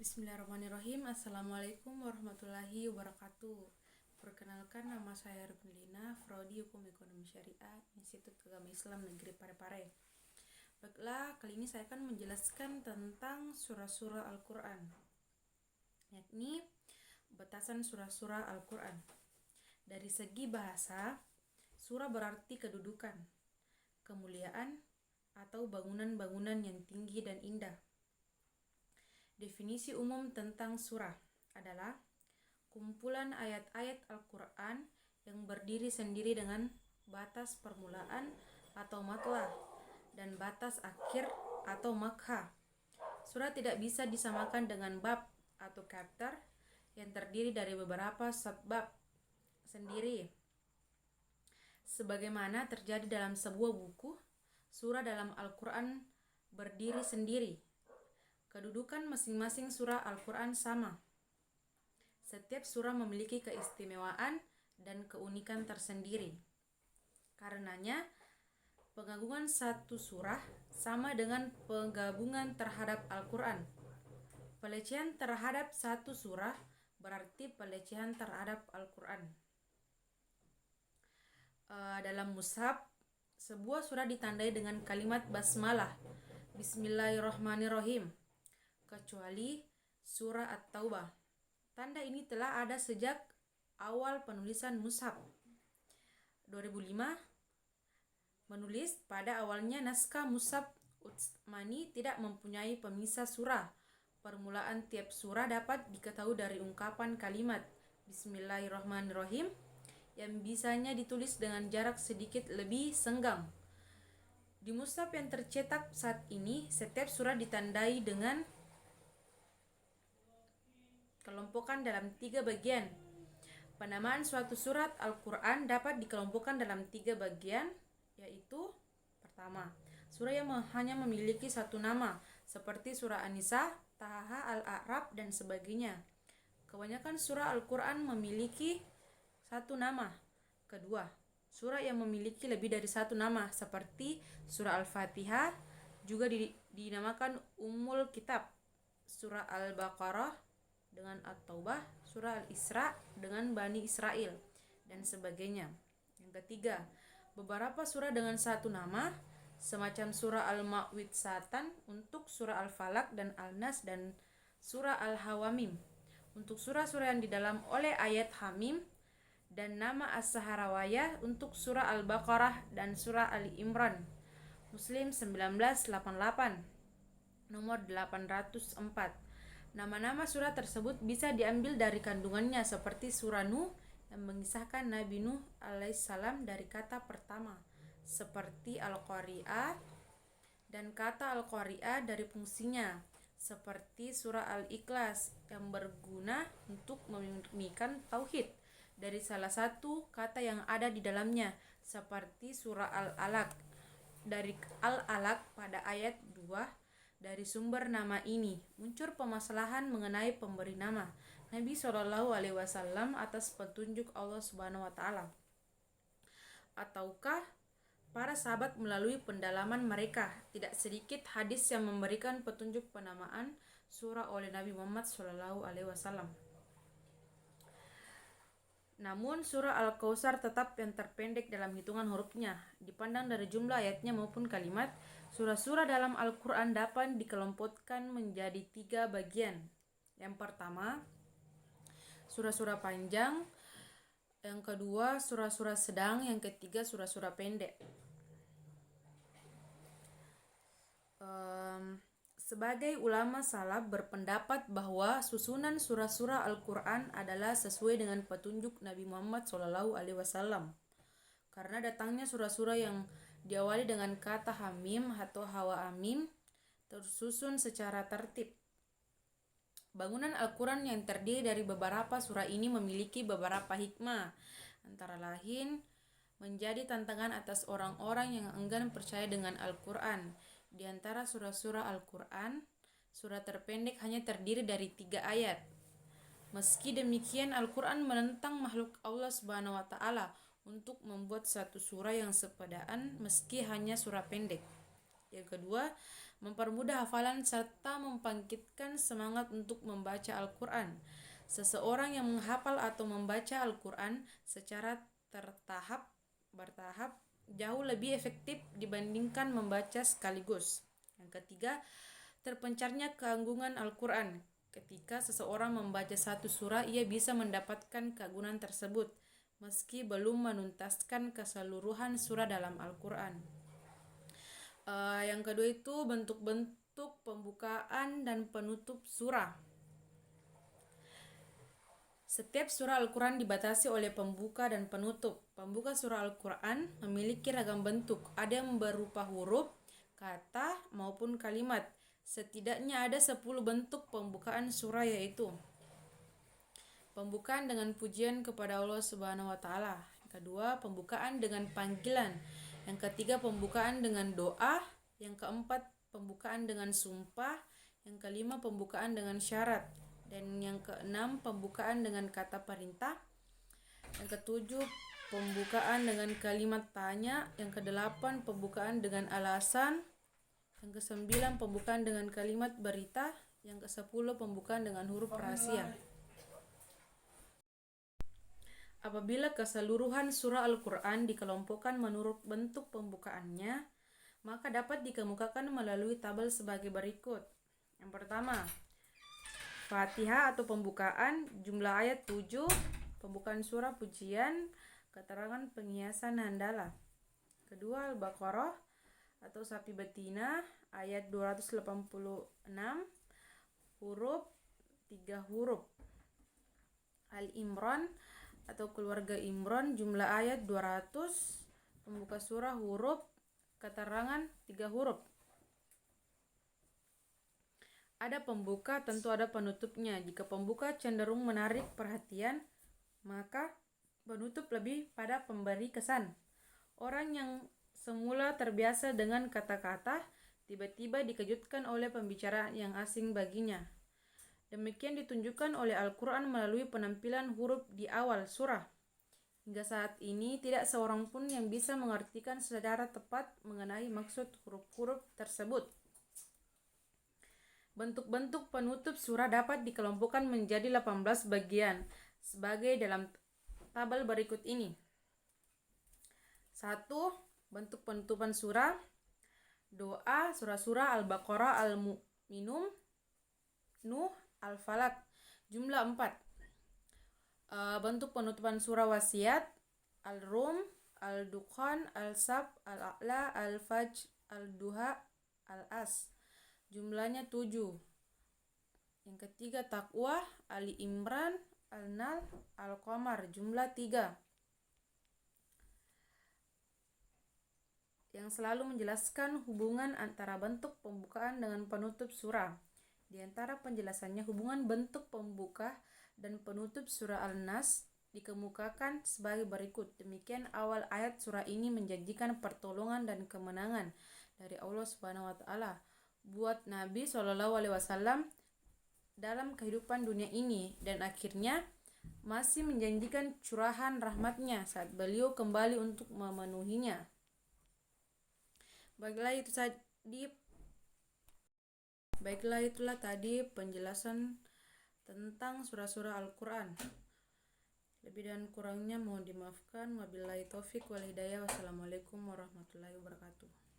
Bismillahirrahmanirrahim. Assalamualaikum warahmatullahi wabarakatuh. Perkenalkan, nama saya Ruknilina, Prodi Hukum Ekonomi Syariah, Institut Agama Islam Negeri Parepare. Baiklah, kali ini saya akan menjelaskan tentang surah-surah Al-Quran, yakni batasan surah-surah Al-Quran. Dari segi bahasa, surah berarti kedudukan, kemuliaan, atau bangunan-bangunan yang tinggi dan indah. Definisi umum tentang surah adalah kumpulan ayat-ayat Al-Quran yang berdiri sendiri dengan batas permulaan atau matlah dan batas akhir atau makha. Surah tidak bisa disamakan dengan bab atau chapter yang terdiri dari beberapa subbab sendiri. Sebagaimana terjadi dalam sebuah buku, surah dalam Al-Quran berdiri sendiri. Kedudukan masing-masing surah Al-Quran sama. Setiap surah memiliki keistimewaan dan keunikan tersendiri. Karenanya, pengagungan satu surah sama dengan penggabungan terhadap Al-Quran. Pelecehan terhadap satu surah berarti pelecehan terhadap Al-Quran. Dalam mushaf, sebuah surah ditandai dengan kalimat basmalah, Bismillahirrahmanirrahim, kecuali surah At-Taubah. Tanda ini telah ada sejak awal penulisan mushaf. 2005 menulis pada awalnya naskah mushaf Utsmani tidak mempunyai pemisah surah. Permulaan tiap surah dapat diketahui dari ungkapan kalimat Bismillahirrahmanirrahim yang bisanya ditulis dengan jarak sedikit lebih senggang. Di mushaf yang tercetak saat ini, setiap surah ditandai dengan kelompokan dalam 3 bagian. Penamaan suatu surat Al-Quran dapat dikelompokkan dalam 3 bagian, yaitu pertama, surah yang hanya memiliki satu nama, seperti surah An-Nisa, Taha, Al-A'raf, dan sebagainya. Kebanyakan surah Al-Quran memiliki satu nama. Kedua, surah yang memiliki lebih dari satu nama, seperti surah Al-Fatihah, juga dinamakan Ummul Kitab, surah Al-Baqarah dengan At-Taubah, surah Al-Isra dengan Bani Israel, dan sebagainya. Yang ketiga, beberapa surah dengan satu nama, semacam surah Al-Ma'widzatan untuk surah Al-Falaq dan Al-Nas, dan surah Al-Hawamim untuk surah-surah yang di dalam oleh ayat Hamim, dan nama As-Saharawayah untuk surah Al-Baqarah dan surah Ali Imran. Muslim 1988 nomor 804. Nama-nama surah tersebut bisa diambil dari kandungannya, seperti surah Nuh yang mengisahkan Nabi Nuh alaihissalam dari kata pertama, seperti Al-Qari'ah, dan kata Al-Qari'ah dari fungsinya, seperti surah Al-Ikhlas yang berguna untuk memurnikan tauhid dari salah satu kata yang ada di dalamnya, seperti surah Al-Alaq. Dari Al-Alaq pada ayat 2, dari sumber nama ini muncul permasalahan mengenai pemberi nama Nabi SAW atas petunjuk Allah Subhanahu wa taala, ataukah para sahabat melalui pendalaman mereka. Tidak sedikit hadis yang memberikan petunjuk penamaan surah oleh Nabi Muhammad SAW. Namun surah Al-Kautsar tetap yang terpendek dalam hitungan hurufnya. Dipandang dari jumlah ayatnya maupun kalimat, surah-surah dalam Al-Quran dapat dikelompokkan menjadi 3 bagian. Yang pertama, surah-surah panjang. Yang kedua, surah-surah sedang. Yang ketiga, surah-surah pendek. Sebagai ulama salaf berpendapat bahwa susunan surah-surah Al-Quran adalah sesuai dengan petunjuk Nabi Muhammad SAW. Karena datangnya surah-surah yang diawali dengan kata Hamim atau Hawa Amin tersusun secara tertib. Bangunan Al-Quran yang terdiri dari beberapa surah ini memiliki beberapa hikmah, antara lain menjadi tantangan atas orang-orang yang enggan percaya dengan Al-Quran. Di antara surah-surah Al-Quran, surah terpendek hanya terdiri dari 3 ayat. Meski demikian, Al-Quran menentang makhluk Allah Subhanahu wa taala untuk membuat satu surah yang sepadaan meski hanya surah pendek. Yang kedua, mempermudah hafalan serta membangkitkan semangat untuk membaca Al-Quran. Seseorang yang menghafal atau membaca Al-Quran secara bertahap jauh lebih efektif dibandingkan membaca sekaligus. Yang ketiga, terpencarnya keagungan Al-Quran. Ketika seseorang membaca satu surah, ia bisa mendapatkan keagungan tersebut, meski belum menuntaskan keseluruhan surah dalam Al-Quran. Yang kedua itu bentuk-bentuk pembukaan dan penutup surah. Setiap surah Al-Quran dibatasi oleh pembuka dan penutup. Pembuka surah Al-Quran memiliki ragam bentuk, ada yang berupa huruf, kata, maupun kalimat. Setidaknya ada 10 bentuk pembukaan surah, yaitu pembukaan dengan pujian kepada Allah Subhanahu wa taala. Yang kedua, pembukaan dengan panggilan. Yang ketiga, pembukaan dengan doa. Yang keempat, pembukaan dengan sumpah. Yang kelima, pembukaan dengan syarat. Dan yang keenam, pembukaan dengan kata perintah. Yang ketujuh, pembukaan dengan kalimat tanya. Yang kedelapan, pembukaan dengan alasan. Yang kesembilan, pembukaan dengan kalimat berita. Yang kesepuluh, pembukaan dengan huruf rahasia. Apabila keseluruhan surah Al-Quran dikelompokkan menurut bentuk pembukaannya, maka dapat dikemukakan melalui tabel sebagai berikut. Yang pertama, Fatihah atau pembukaan, jumlah ayat 7, pembukaan surah pujian, keterangan penghiasan handala. Kedua, Al-Baqarah atau sapi betina, ayat 286, huruf 3 huruf. Al-Imran atau keluarga Imran, jumlah ayat 200, pembuka surah huruf, keterangan 3 huruf. Ada pembuka, tentu ada penutupnya. Jika pembuka cenderung menarik perhatian, maka penutup lebih pada pemberi kesan. Orang yang semula terbiasa dengan kata-kata, tiba-tiba dikejutkan oleh pembicaraan yang asing baginya. Demikian ditunjukkan oleh Al-Quran melalui penampilan huruf di awal surah. Hingga saat ini tidak seorang pun yang bisa mengartikan secara tepat mengenai maksud huruf-huruf tersebut. Bentuk-bentuk penutup surah dapat dikelompokkan menjadi 18 bagian sebagai dalam tabel berikut ini. 1. Bentuk penutupan surah. Doa, surah-surah Al-Baqarah, Al-Mu'minun, Nuh, Al-Falaq, jumlah 4. Bentuk penutupan surah wasiat, Al-Rum, Al-Dukhan, Al-Sab, Al-A'la, Al-Fajr, Al-Duha, Al-As, jumlahnya 7. Yang ketiga, Taqwa, Ali Imran, Al-Nal, Al-Qamar, jumlah 3. Yang selalu menjelaskan hubungan antara bentuk pembukaan dengan penutup surah. Di antara penjelasannya, hubungan bentuk pembuka dan penutup surah Al-Nas dikemukakan sebagai berikut. Demikian awal ayat surah ini menjanjikan pertolongan dan kemenangan dari Allah Subhanahu wa taala buat Nabi SAW dalam kehidupan dunia ini, dan akhirnya masih menjanjikan curahan rahmatnya saat beliau kembali untuk memenuhinya. Baiklah, itulah tadi penjelasan tentang surah-surah Al-Quran. Lebih dan kurangnya mohon dimaafkan. Wabillahi taufik wal hidayah. Wassalamualaikum warahmatullahi wabarakatuh.